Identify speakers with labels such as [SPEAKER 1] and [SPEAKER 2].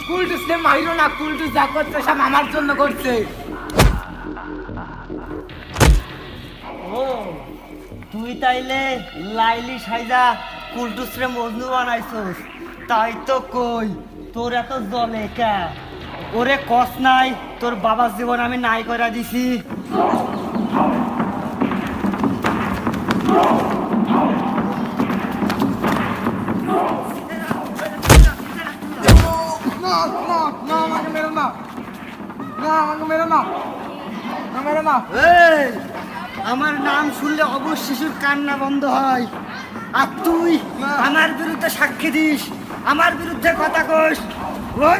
[SPEAKER 1] কুলটুসে মাইরো না, কুলটুস যা করছে সব আমার জন্য করছে।
[SPEAKER 2] ও তুই তাইলে লাইলি সাইজা কুলটুসরে মজনু বানাইছস, তাই তো কই তোর এত জলে কে? ওরে কস নাই তোর বাবার জীবন আমি নাই করে দিছি।
[SPEAKER 1] আমাকে মেরো না, আমাকে মেরো না, মেরো না।
[SPEAKER 2] এই আমার নাম শুনলে অবশ্য শিশুর কান্না বন্ধ হয়। আর তুই আমার বিরুদ্ধে সাক্ষী দিস, আমার বিরুদ্ধে কথা কইস। ওই